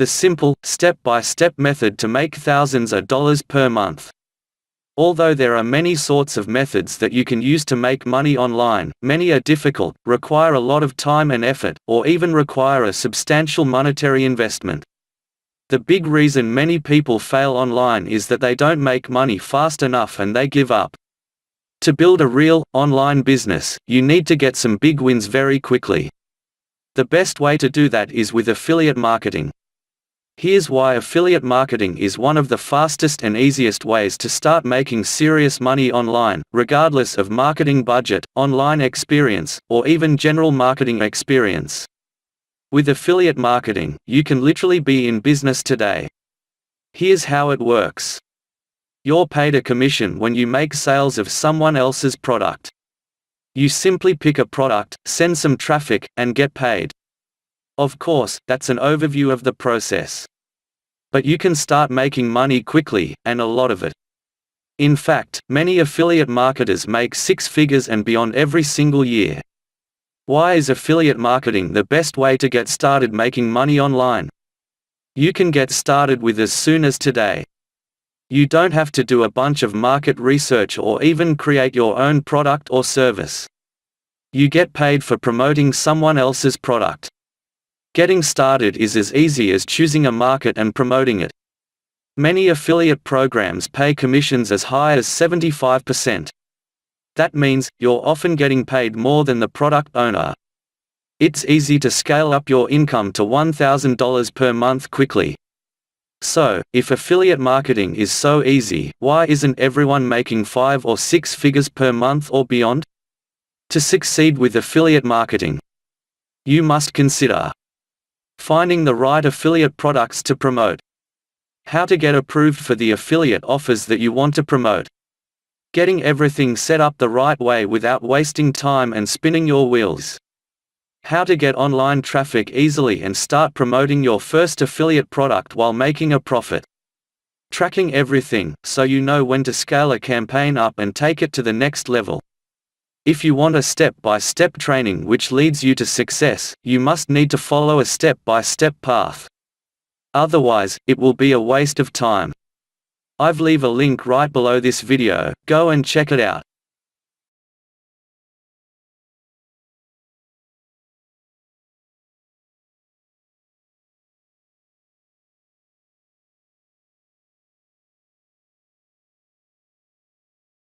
the simple, step-by-step method to make thousands of dollars per month. Although there are many sorts of methods that you can use to make money online, many are difficult, require a lot of time and effort, or even require a substantial monetary investment. The big reason many people fail online is that they don't make money fast enough and they give up. To build a real, online business, you need to get some big wins very quickly. The best way to do that is with affiliate marketing. Here's why affiliate marketing is one of the fastest and easiest ways to start making serious money online, regardless of marketing budget, online experience, or even general marketing experience. With affiliate marketing, you can literally be in business today. Here's how it works. You're paid a commission when you make sales of someone else's product. You simply pick a product, send some traffic, and get paid. Of course, that's an overview of the process. But you can start making money quickly, and a lot of it. In fact, many affiliate marketers make six figures and beyond every single year. Why is affiliate marketing the best way to get started making money online? You can get started with as soon as today. You don't have to do a bunch of market research or even create your own product or service. You get paid for promoting someone else's product. Getting started is as easy as choosing a market and promoting it. Many affiliate programs pay commissions as high as 75%. That means, you're often getting paid more than the product owner. It's easy to scale up your income to $1,000 per month quickly. So, if affiliate marketing is so easy, why isn't everyone making 5 or 6 figures per month or beyond? To succeed with affiliate marketing, you must consider finding the right affiliate products to promote, how to get approved for the affiliate offers that you want to promote, getting everything set up the right way without wasting time and spinning your wheels, how to get online traffic easily and start promoting your first affiliate product while making a profit, tracking everything so you know when to scale a campaign up and take it to the next level. If you want a step-by-step training which leads you to success, you must need to follow a step-by-step path. Otherwise, it will be a waste of time. I've leave a link right below this video, go and check it out.